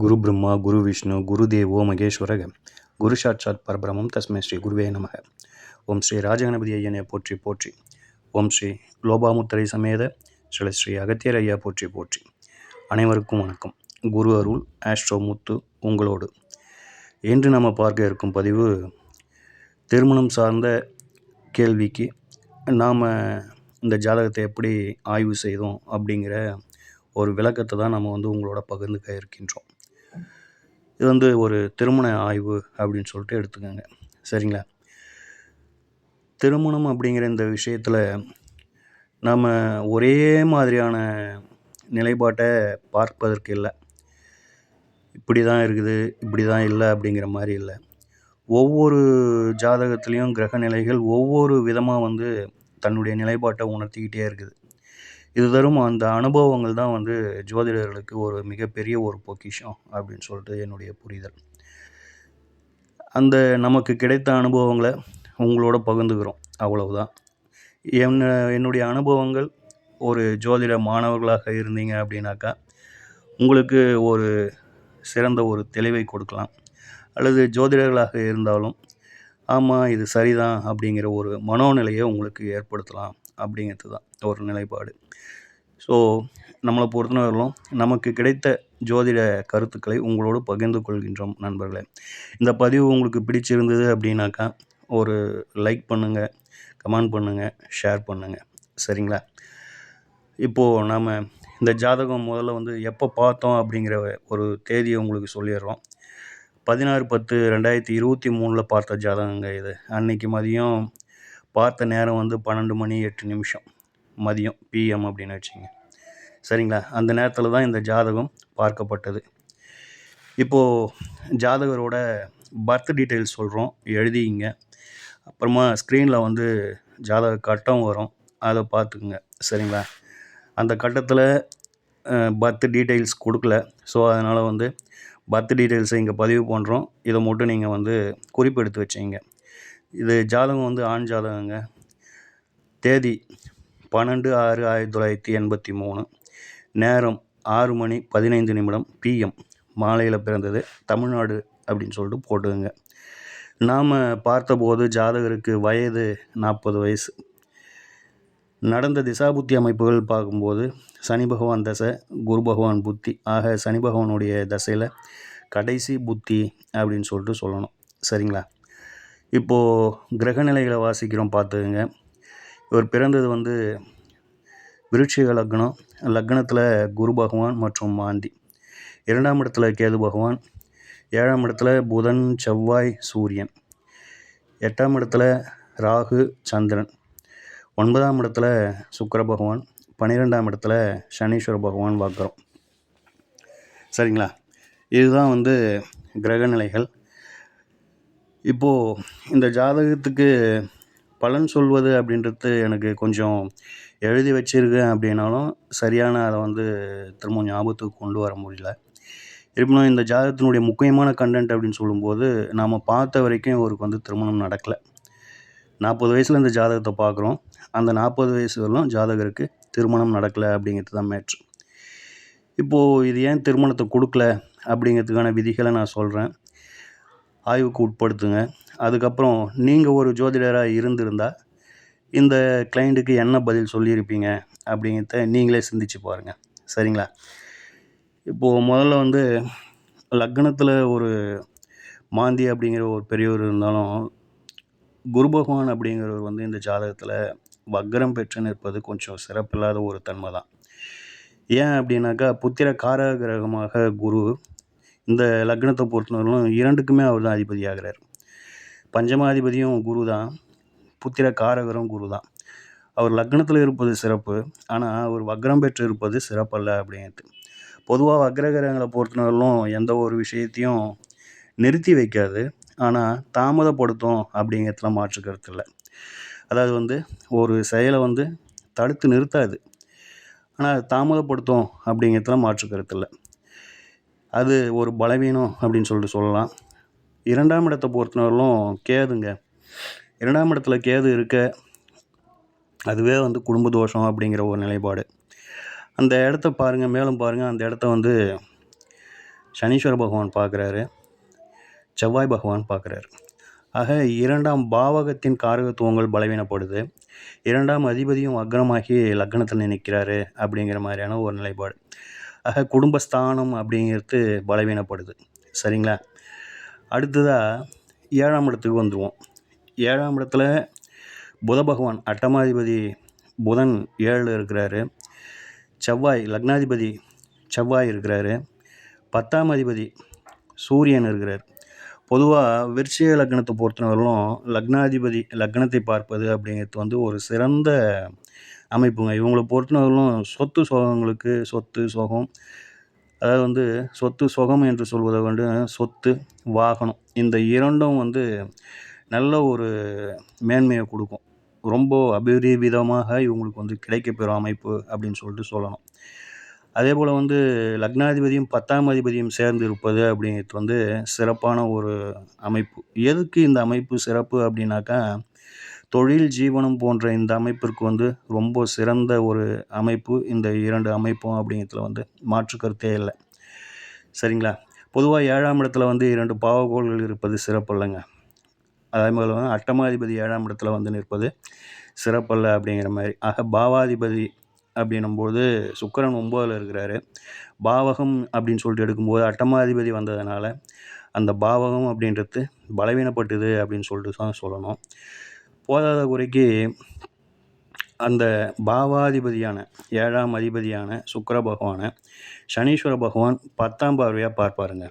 குரு பிரம்மா குரு விஷ்ணு குரு தேவோ மகேஸ்வரக குரு சாட்சாத் பரபிரமம் தஸ்மை ஸ்ரீ குருவே நமக. ஓம் ஸ்ரீ ராஜகணபதி ஐயனை போற்றி போற்றி. ஓம் ஸ்ரீ லோபாமுத்திரை சமேத ஸ்ரீ அகத்தியர் ஐயா போற்றி போற்றி. அனைவருக்கும் வணக்கம். குரு அருள் ஆஸ்ட்ரோ முத்து உங்களோடு. இன்று நம்ம பார்க்க இருக்கும் பதிவு திருமணம் சார்ந்த கேள்விக்கு நாம் இந்த ஜாதகத்தை எப்படி ஆய்வு செய்தோம் அப்படிங்கிற ஒரு விளக்கத்தை தான் நம்ம உங்களோட பகிர்ந்துக்க இருக்கின்றோம். இது ஒரு திருமண ஆய்வு அப்படின்னு சொல்லிட்டு எடுத்துக்கோங்க, சரிங்களா? திருமணம் அப்படிங்கிற இந்த விஷயத்தில் நம்ம ஒரே மாதிரியான நிலைப்பாட்டை பார்ப்பதற்கு இல்லை. இப்படி தான் இருக்குது, இப்படி தான் இல்லை அப்படிங்கிற மாதிரி இல்லை. ஒவ்வொரு ஜாதகத்துலேயும் கிரக நிலைகள் ஒவ்வொரு விதமாக தன்னுடைய நிலைப்பாட்டை உணர்த்திக்கிட்டே இருக்குது. இது தரும் அந்த அனுபவங்கள் தான் ஜோதிடர்களுக்கு ஒரு மிகப்பெரிய ஒரு பொக்கிஷம் அப்படின்னு சொல்லிட்டு என்னுடைய புரிதல். அந்த நமக்கு கிடைத்த அனுபவங்களை உங்களோட பகிர்ந்துக்கிறோம், அவ்வளவுதான். என்னுடைய அனுபவங்கள் ஒரு ஜோதிட மாணவர்களாக இருந்தீங்க அப்படின்னாக்கா உங்களுக்கு ஒரு சிறந்த ஒரு தெளிவை கொடுக்கலாம். அல்லது ஜோதிடர்களாக இருந்தாலும் ஆமாம் இது சரிதான் அப்படிங்கிற ஒரு மனோநிலையை உங்களுக்கு ஏற்படுத்தலாம் அப்படிங்கிறது தான் ஒரு நிலைப்பாடு. ஸோ நம்மளை பொறுத்தவரையிலும் நமக்கு கிடைத்த ஜோதிட கருத்துக்களை உங்களோடு பகிர்ந்து கொள்கின்றோம் நண்பர்களே. இந்த பதிவு உங்களுக்கு பிடிச்சிருந்தது அப்படின்னாக்கா ஒரு லைக் பண்ணுங்கள், கமெண்ட் பண்ணுங்கள், ஷேர் பண்ணுங்கள், சரிங்களா? இப்போது நாம் இந்த ஜாதகம் முதல்ல எப்போ பார்த்தோம் அப்படிங்கிற ஒரு தேதியை உங்களுக்கு சொல்லிடுறோம். 16/10/2023 பார்த்த ஜாதகங்க இது. அன்னைக்கு மதியம் பார்த்த நேரம் 12 மணி 8 நிமிஷம் மதியம் பிஎம் அப்படின்னு வச்சுங்க, சரிங்களா? அந்த நேரத்தில் தான் இந்த ஜாதகம் பார்க்கப்பட்டது. இப்போது ஜாதகரோட பர்த் டீட்டெயில்ஸ் சொல்கிறோம், எழுதிங்க. அப்புறமா ஸ்க்ரீனில் ஜாதக கட்டம் வரும், அதை பார்த்துக்குங்க, சரிங்களா? அந்த கட்டத்தில் பர்த் டீட்டெயில்ஸ் கொடுக்கல. ஸோ அதனால் பர்த் டீட்டெயில்ஸை இங்கே பதிவு பண்ணுறோம். இதை மட்டும் நீங்கள் குறிப்பெடுத்து வச்சிங்க. இது ஜாதகம் ஆண் ஜாதகங்க. தேதி 12/6/1983, நேரம் 6 மணி 15 நிமிடம் பிஎம், மாலையில் பிறந்தது, தமிழ்நாடு அப்படின்னு சொல்லிட்டு போட்டுங்க. நாம் பார்த்தபோது ஜாதகருக்கு வயது 40 வயசு. நடந்த திசாபுத்தி அமைப்புகள் பார்க்கும்போது சனி பகவான் தசை, குரு பகவான் புத்தி. ஆக சனி பகவானுடைய தசையில் கடைசி புத்தி அப்படின்னு சொல்லிட்டு சொல்லணும், சரிங்களா? இப்போது கிரகநிலைகளை வாசிக்கிறோம், பார்த்துக்குங்க. இவர் பிறந்தது விருட்சிக லக்னம். லக்னத்தில் குரு பகவான் மற்றும் மாந்தி. 2ஆம் இடத்துல கேது பகவான். 7ஆம் இடத்துல புதன் செவ்வாய் சூரியன். 8ஆம் இடத்துல ராகு சந்திரன். 9ஆம் இடத்துல சுக்கிர பகவான். 12ஆம் இடத்துல சனீஸ்வர பகவான் வக்ரம், சரிங்களா? இதுதான் கிரகநிலைகள். இப்போது இந்த ஜாதகத்துக்கு பலன் சொல்வது அப்படின்றது எனக்கு கொஞ்சம் எழுதி வச்சுருக்கேன் அப்படின்னாலும் சரியான அதை திரும்ப ஞாபகத்துக்கு கொண்டு வர முடியல. இருப்பினும் இந்த ஜாதகத்தினுடைய முக்கியமான கண்டென்ட் அப்படின்னு சொல்லும்போது நாம் பார்த்த வரைக்கும் இவருக்கு திருமணம் நடக்கலை. 40 வயசில் இந்த ஜாதகத்தை பார்க்குறோம். அந்த 40 வயசு வரலும் ஜாதகருக்கு திருமணம் நடக்கலை அப்படிங்கிறது தான் மேட்ரு. இப்போது இது ஏன் திருமணத்தை கொடுக்கல அப்படிங்கிறதுக்கான விதிகளை நான் சொல்கிறேன், ஆய்வுக்கு உட்படுத்துங்க. அதுக்கப்புறம் நீங்கள் ஒரு ஜோதிடராக இருந்திருந்தால் இந்த கிளைண்ட்டுக்கு என்ன பதில் சொல்லியிருப்பீங்க அப்படிங்கிறத நீங்களே சிந்திச்சு பாருங்கள், சரிங்களா? இப்போது முதல்ல லக்னத்தில் ஒரு மாந்தி அப்படிங்கிற ஒரு பெரியவர் இருந்தாலும் குரு பகவான் அப்படிங்கிறவர் இந்த ஜாதகத்தில் வக்ரம் பெற்று நிற்பது கொஞ்சம் சிறப்பில்லாத ஒரு தன்மை தான். ஏன் அப்படின்னாக்கா புத்திர காரக கிரகமாக குரு இந்த லக்னத்தை பொறுத்தவரையிலும் 2க்குமே அவர் தான் அதிபதியாகிறார். பஞ்சமாதிபதியும் குரு தான், புத்திர காரகரும் குரு தான். அவர் லக்னத்தில் இருப்பது சிறப்பு, ஆனால் அவர் வக்ரம் பெற்று இருப்பது சிறப்பல்ல அப்படிங்கிறது. பொதுவாக வக்ரகிரகங்களை பொறுத்தவரையிலும் எந்த ஒரு விஷயத்தையும் நிறுத்தி வைக்காது, ஆனால் தாமதப்படுத்தும் அப்படிங்கிறதுல மாற்று கருத்து இல்லை. அதாவது ஒரு செயலை தடுத்து நிறுத்தாது, ஆனால் தாமதப்படுத்தும் அப்படிங்கிறதுல மாற்று கருத்து இல்லை. அது ஒரு பலவீனம் அப்படின்னு சொல்லிட்டு சொல்லலாம். 2ஆம் இடத்தை பொறுத்தவரையிலும் கேதுங்க. 2ஆம் இடத்துல கேது இருக்க அதுவே குடும்ப தோஷம் அப்படிங்கிற ஒரு நிலைப்பாடு. அந்த இடத்த பாருங்கள், மேலும் பாருங்கள். அந்த இடத்த சனீஸ்வர பகவான் பார்க்குறாரு, செவ்வாய் பகவான் பார்க்குறாரு. ஆக 2ஆம் பாவகத்தின் காரகத்துவங்கள் பலவீனப்படுது. 2ஆம் அதிபதியும் வக்ரமாகி லக்னத்தில் நிற்கிறாரு அப்படிங்கிற மாதிரியான ஒரு நிலைப்பாடு. ஆக குடும்பஸ்தானம் அப்படிங்கிறது பலவீனப்படுது. சரிங்களா? அடுத்ததாக 7ஆம் இடத்துக்கு வந்துடுவோம். 7ஆம் இடத்துல புத பகவான் அட்டமாதிபதி புதன் 7 இருக்கிறாரு. செவ்வாய் லக்னாதிபதி செவ்வாய் இருக்கிறாரு. 10ஆம் அதிபதி சூரியன் இருக்கிறார். பொதுவாக விருச்சிக லக்னத்தை பொறுத்தவரையிலும் லக்னாதிபதி லக்னத்தை பார்ப்பது அப்படிங்கிறது ஒரு சிறந்த அமைப்புங்க. இவங்களை பொறுத்தவரையிலும் சொத்து சோகங்களுக்கு சொத்து சோகம், அதாவது சொத்து சுகம் என்று சொல்வதை சொத்து வாகனம் இந்த இரண்டும் நல்ல ஒரு மேன்மையை கொடுக்கும். ரொம்ப அபரிவிதமாக இவங்களுக்கு கிடைக்கப்பெறும் அமைப்பு அப்படின்னு சொல்லிட்டு சொல்லணும். அதே போல் லக்னாதிபதியும் 10ஆம் அதிபதியும் சேர்ந்து இருப்பது அப்படிங்கிறது சிறப்பான ஒரு அமைப்பு. எதுக்கு இந்த அமைப்பு சிறப்பு அப்படின்னாக்கா, தொழில் ஜீவனம் போன்ற இந்த அமைப்பிற்கு ரொம்ப சிறந்த ஒரு அமைப்பு இந்த 2 அமைப்பும் அப்படிங்கிறதுல மாற்று கருத்தே இல்லை. சரிங்களா? பொதுவாக 7ஆம் இடத்துல 2 பாவகோள்கள் இருப்பது சிறப்பல்லங்க. அதே மாதிரி அட்டமாதிபதி 7ஆம் இடத்துல நிற்பது சிறப்பல்ல அப்படிங்கிற மாதிரி. ஆக பாவாதிபதி அப்படின்னும்போது சுக்கிரன் 9ல் இருக்கிறாரு. பாவகம் அப்படின்னு சொல்லிட்டு எடுக்கும்போது அட்டமாதிபதி வந்ததுனால அந்த பாவகம் அப்படின்றது பலவீனப்பட்டது அப்படின்னு சொல்லிட்டு தான் சொல்லணும். போதாத குறைக்கு அந்த பாவாதிபதியான 7ஆம் அதிபதியான சுக்கிர பகவானை சனீஸ்வர பகவான் 10ஆம் பார்வையாக பார்ப்பாருங்க.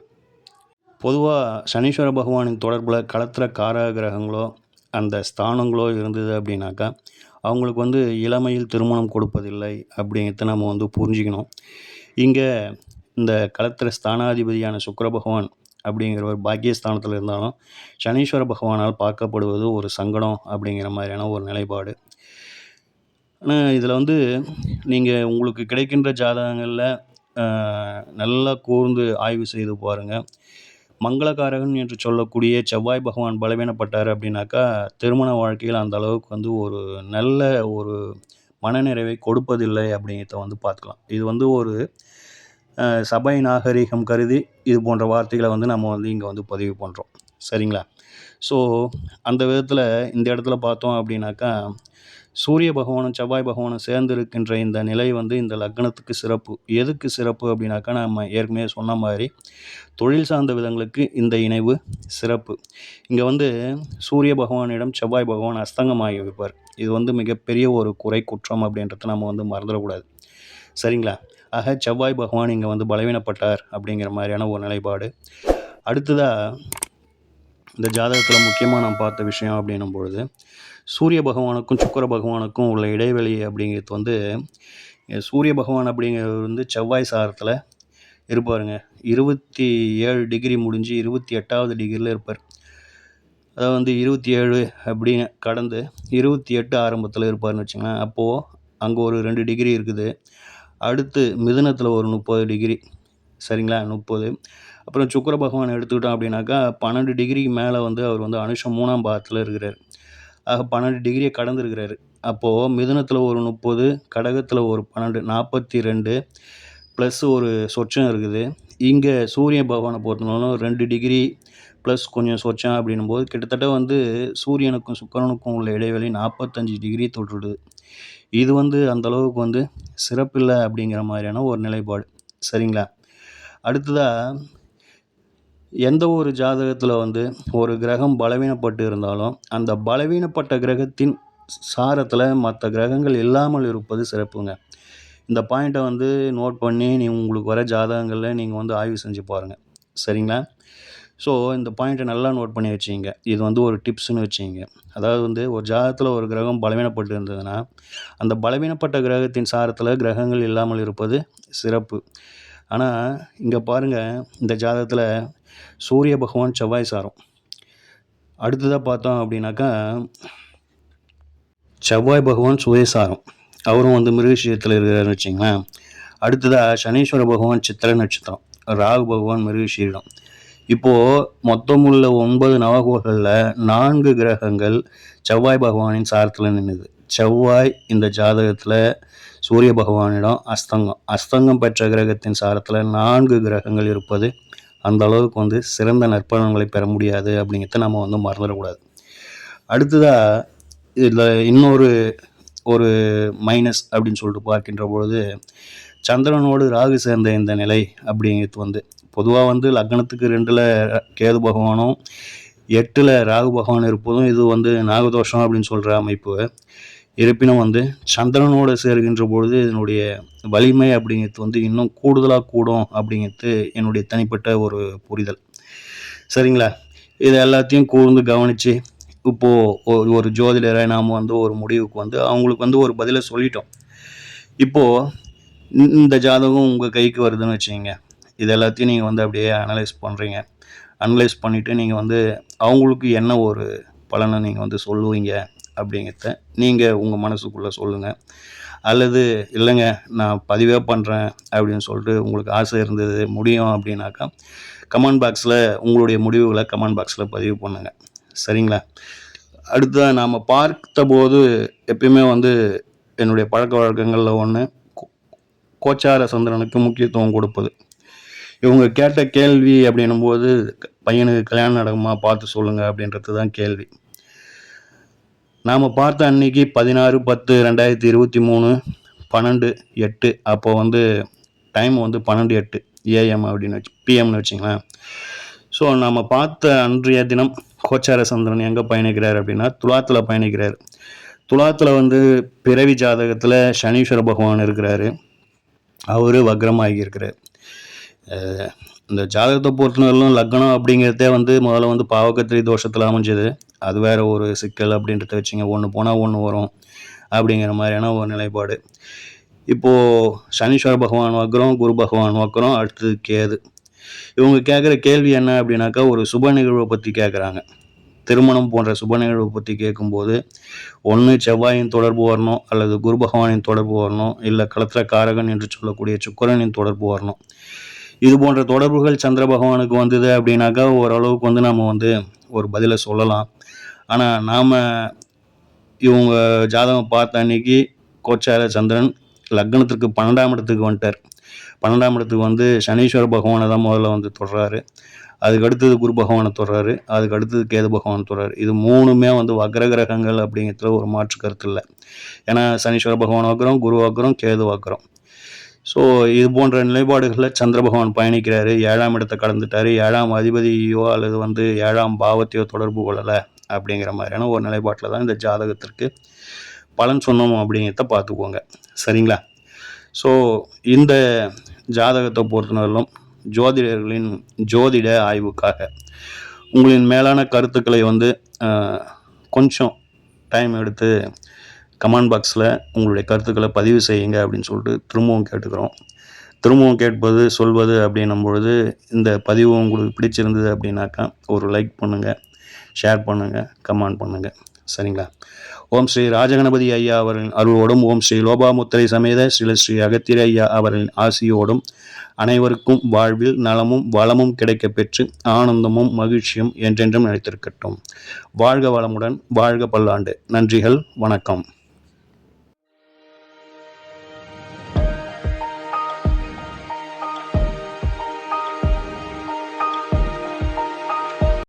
பொதுவாக சனீஸ்வர பகவானின் தொடர்பில் களத்திர காரக கிரகங்களோ அந்த ஸ்தானங்களோ இருந்தது அப்படின்னாக்கா அவங்களுக்கு இளமையில் திருமணம் கொடுப்பதில்லை அப்படிங்கிறத நம்ம புரிஞ்சுக்கணும். இங்கே இந்த களத்திர ஸ்தானாதிபதியான சுக்கிர பகவான் அப்படிங்கிற ஒரு பாக்கியஸ்தானத்தில் இருந்தாலும் சனீஸ்வர பகவானால் பார்க்கப்படுவது ஒரு சங்கடம் அப்படிங்கிற மாதிரியான ஒரு நிலைப்பாடு. ஆனால் இதில் நீங்கள் உங்களுக்கு கிடைக்கின்ற ஜாதகங்களில் நல்லா கூர்ந்து ஆய்வு செய்து பாருங்கள். மங்களகாரகன் என்று சொல்லக்கூடிய செவ்வாய் பகவான் பலவீனப்பட்டார் அப்படின்னாக்கா திருமண வாழ்க்கையில் அந்த அளவுக்கு ஒரு நல்ல ஒரு மனநிறைவை கொடுப்பதில்லை அப்படிங்கிறத பார்த்துக்கலாம். இது ஒரு சபை நாகரிகம் கருதி இது போன்ற வார்த்தைகளை நம்ம இங்கே பதிவு பண்ணுறோம். சரிங்களா? ஸோ அந்த விதத்தில் இந்த இடத்துல பார்த்தோம் அப்படின்னாக்கா சூரிய பகவானும் செவ்வாய் பகவானும் சேர்ந்து இருக்கின்ற இந்த நிலை இந்த லக்னத்துக்கு சிறப்பு. எதுக்கு சிறப்பு அப்படின்னாக்கா நம்ம ஏற்கனவே சொன்ன மாதிரி தொழில் சார்ந்த விதங்களுக்கு இந்த இணைவு சிறப்பு. இங்கே சூரிய பகவானிடம் செவ்வாய் பகவான் அஸ்தங்கமாகி வைப்பார். இது மிகப்பெரிய ஒரு குறை குற்றம் அப்படின்றத நம்ம மறந்துடக்கூடாது. சரிங்களா? ஆக செவ்வாய் பகவான் இங்கே பலவீனப்பட்டார் அப்படிங்கிற மாதிரியான ஒரு நிலைப்பாடு. அடுத்ததாக இந்த ஜாதகத்தில் முக்கியமாக நான் பார்த்த விஷயம் அப்படின்னும் பொழுது சூரிய பகவானுக்கும் சுக்கிர பகவானுக்கும் உள்ள இடைவெளி அப்படிங்கிறது சூரிய பகவான் அப்படிங்கிறது செவ்வாய் சாரத்தில் இருப்பாருங்க. 27 டிகிரி முடிஞ்சு 28வது டிகிரியில் இருப்பார். அதாவது 27 அப்படின்னு கடந்து 28 ஆரம்பத்தில் இருப்பார்னு வச்சுங்களேன். அப்போது அங்கே ஒரு 2 டிகிரி இருக்குது. அடுத்து மிதுனத்தில் ஒரு 30 டிகிரி. சரிங்களா? 30. அப்புறம் சுக்கிர பகவான் எடுத்துக்கிட்டோம் அப்படின்னாக்கா 12 டிகிரிக்கு மேலே அவர் அனுஷம் 3ஆம் பாவத்தில் இருக்கிறார். ஆக 12 டிகிரியை கடந்துருக்கிறாரு. அப்போது மிதுனத்தில் ஒரு 30, கடகத்தில் ஒரு 12, 42 ப்ளஸ் ஒரு சொச்சம் இருக்குது. இங்கே சூரிய பகவானை பொறுத்தனாலும் 2 டிகிரி ப்ளஸ் கொஞ்சம் சொச்சம் அப்படின்னும் போது கிட்டத்தட்ட சூரியனுக்கும் சுக்கிரனுக்கும் உள்ள இடைவெளி 45 டிகிரி தொட்டுடுது. இது அந்தளவுக்கு சிறப்பில்லை அப்படிங்கிற மாதிரியான ஒரு நிலைப்பாடு. சரிங்களா? அடுத்ததாக எந்த ஒரு ஜாதகத்தில் ஒரு கிரகம் பலவீனப்பட்டு இருந்தாலும் அந்த பலவீனப்பட்ட கிரகத்தின் சாரத்தில் மற்ற கிரகங்கள் இல்லாமல் இருப்பது சிறப்புங்க. இந்த பாயிண்ட்டை நோட் பண்ணி உங்களுக்கு வர ஜாதகங்களில் நீங்கள் ஆய்வு செஞ்சு பாருங்கள். சரிங்களா? ஸோ இந்த பாயிண்ட்டை நல்லா நோட் பண்ணி வச்சுங்க. இது ஒரு டிப்ஸ்னு வச்சுங்க. அதாவது ஒரு ஜாதகத்தில் ஒரு கிரகம் பலவீனப்பட்டு இருந்ததுன்னா அந்த பலவீனப்பட்ட கிரகத்தின் சாரத்தில் கிரகங்கள் இல்லாமல் இருப்பது சிறப்பு. ஆனால் இங்கே பாருங்கள், இந்த ஜாதகத்தில் சூரிய பகவான் செவ்வாய் சாரம். அடுத்ததாக பார்த்தோம் அப்படின்னாக்கா செவ்வாய் பகவான் சுயசாரம். அவரும் மிருகஷீரத்தில் இருக்கிறாருன்னு வச்சிங்களேன். அடுத்ததாக சனீஸ்வர பகவான் சித்திரை நட்சத்திரம், ராகு பகவான் மிருகஷீரம். இப்போது மொத்தமுள்ள 9 நவகோள்களில் 4 கிரகங்கள் செவ்வாய் பகவானின் சாரத்தில் நின்றுது. செவ்வாய் இந்த ஜாதகத்தில் சூரிய பகவானிடம் அஸ்தங்கம். அஸ்தங்கம் பெற்ற கிரகத்தின் சாரத்தில் 4 கிரகங்கள் இருப்பது அந்த அளவுக்கு வந்து சிறந்த நற்பலன்களை பெற முடியாது அப்படிங்கிறத நம்ம வந்து மறந்துடக்கூடாது. அடுத்ததாக இதில் இன்னொரு ஒரு மைனஸ் அப்படின்னு சொல்லிட்டு பார்க்கின்ற பொழுது, சந்திரனோடு ராகு சேர்ந்த இந்த நிலை அப்படிங்கிறது வந்து பொதுவாக வந்து லக்னத்துக்கு 2ல் கேது பகவானும் 8ல் ராகு பகவான் இருப்பதும் இது வந்து நாகதோஷம் அப்படின்னு சொல்கிற அமைப்பு. இருப்பினும் வந்து சந்திரனோடு சேர்கின்ற பொழுது இதனுடைய வலிமை அப்படிங்கிறது வந்து இன்னும் கூடுதலாக கூடும் அப்படிங்கிறது என்னுடைய தனிப்பட்ட ஒரு புரிதல். சரிங்களா? இது எல்லாத்தையும் கூர்ந்து கவனித்து இப்போது ஒரு ஜோதிடரை நாம் வந்து ஒரு முடிவுக்கு வந்து அவங்களுக்கு வந்து ஒரு பதிலை சொல்லிட்டோம். இப்போது இந்த ஜாதகம் உங்கள் கைக்கு வருதுன்னு வச்சுக்கோங்க. இது எல்லாத்தையும் நீங்கள் வந்து அப்படியே அனலைஸ் பண்ணுறீங்க. அனலைஸ் பண்ணிவிட்டு நீங்கள் வந்து அவங்களுக்கு என்ன ஒரு பலனை நீங்கள் வந்து சொல்லுவீங்க அப்படிங்கிறத நீங்கள் உங்கள் மனசுக்குள்ளே சொல்லுங்கள். அல்லது இல்லைங்க நான் பதிவே பண்ணுறேன் அப்படின்னு சொல்லிட்டு உங்களுக்கு ஆசை இருந்தது முடியும் அப்படின்னாக்கா கமெண்ட் பாக்ஸில் உங்களுடைய முடிவுகளை கமெண்ட் பாக்ஸில் பதிவு பண்ணுங்கள். சரிங்களா? அடுத்த நாம் பார்த்தபோது எப்பயுமே வந்து என்னுடைய பழக்க வழக்கங்களில் ஒன்று கோச்சார சந்திரனுக்கு முக்கியத்துவம் கொடுப்பது. இவங்க கேட்ட கேள்வி அப்படின்னும் போது பையனுக்கு கல்யாணம் நடக்குமா பார்த்து சொல்லுங்கள் அப்படின்றது தான் கேள்வி. நாம் பார்த்த அன்னைக்கு 16/10/2023 12:08 அப்போ வந்து டைம் வந்து 12:08 AM அப்படின்னு பிஎம்னு வச்சிங்களேன். ஸோ நம்ம பார்த்த அன்றைய தினம் கோச்சார சந்திரன் எங்கே பயணிக்கிறார் அப்படின்னா துலாத்தில் பயணிக்கிறார். துலாத்தில் வந்து பிறவி ஜாதகத்தில் சனீஸ்வர பகவான் இருக்கிறாரு. அவர் வக்ரமாகி இருக்கிறார். இந்த ஜாதகத்தை பொறுத்தவரையிலும் லக்னம் அப்படிங்கிறதே வந்து முதல்ல வந்து பாவகத்திரி தோஷத்தில் அமைஞ்சது. அது வேற ஒரு சிக்கல் அப்படின்றத வச்சுங்க. ஒன்று போனால் ஒன்று வரும் அப்படிங்கிற மாதிரியான ஒரு நிலைப்பாடு. இப்போது சனீஸ்வர பகவான் வக்ரம், குரு பகவான் வக்ரம், அடுத்தது கேது. இவங்க கேட்குற கேள்வி என்ன அப்படின்னாக்கா ஒரு சுப நிகழ்வை பற்றி கேட்குறாங்க. திருமணம் போன்ற சுப நிகழ்வை பற்றி கேட்கும்போது ஒன்று செவ்வாயின் தொடர்பு வரணும், அல்லது குரு பகவானின் தொடர்பு வரணும், இல்லை களத்திர காரகன் என்று சொல்லக்கூடிய சுக்கிரனின் தொடர்பு வரணும். இது போன்ற தொடர்புகள் சந்திர பகவானுக்கு வந்தது அப்படின்னாக்கா ஓரளவுக்கு வந்து நம்ம வந்து ஒரு பதிலை சொல்லலாம். ஆனால் நாம் இவங்க ஜாதகம் பார்த்த அன்னைக்கு கோச்சார சந்திரன் லக்னத்துக்கு 12ஆம் இடத்துக்கு வந்துட்டார். 12ஆம் இடத்துக்கு வந்து சனீஸ்வர பகவானை தான் முதல்ல வந்து தொடுறாரு. அதுக்கு அடுத்தது குரு பகவானை தொடுறாரு. அதுக்கு அடுத்தது கேது பகவான் தொடுறாரு. இது 3மே வந்து வக்ர கிரகங்கள் அப்படிங்கிறதுல ஒரு மாற்று கருத்து இல்லை. ஏன்னா சனீஸ்வர பகவான் வக்ரம், குரு வக்ரம், கேது வக்ரம். ஸோ இது போன்ற நிலைப்பாடுகளில் சந்திர பகவான் பயணிக்கிறாரு. 7ஆம் இடத்தை கடந்துட்டார். 7ஆம் அதிபதியோ அல்லது வந்து 7ஆம் பாவத்தையோ தொடர்பு கொள்ளலை அப்படிங்கிற மாதிரியான ஒரு நிலைப்பாட்டில் தான் இந்த ஜாதகத்திற்கு பலன் சொன்னோம் அப்படிங்கிறத பார்த்துக்கோங்க. சரிங்களா? ஸோ இந்த ஜாதகத்தை பொறுத்தவரையிலும் ஜோதிடர்களின் ஜோதிட ஆய்வுக்காக உங்களின் மேலான கருத்துக்களை வந்து கொஞ்சம் டைம் எடுத்து கமெண்ட் பாக்ஸில் உங்களுடைய கருத்துக்களை பதிவு செய்யுங்க அப்படின்னு சொல்லிட்டு திரும்பவும் கேட்டுக்கிறோம். திரும்பவும் கேட்பது சொல்வது அப்படின்னும் பொழுது இந்த பதிவு உங்களுக்கு பிடிச்சிருந்தது அப்படின்னாக்கா ஒரு லைக் பண்ணுங்கள், ஷேர் பண்ணுங்கள், கமெண்ட் பண்ணுங்கள். சரிங்களா? ஓம் ஸ்ரீ ராஜகணபதி ஐயா அவர்களின் அருளோடும், ஓம் ஸ்ரீ லோபாமுத்திரை சமேத ஸ்ரீ அகத்திர ஐயா அவர்களின் ஆசியோடும் அனைவருக்கும் வாழ்வில் நலமும் வளமும் கிடைக்கப் பெற்று ஆனந்தமும் மகிழ்ச்சியும் என்றென்றும் நிலைத்திருக்கட்டும். வாழ்க வளமுடன், வாழ்க பல்லாண்டு. நன்றிகள், வணக்கம்.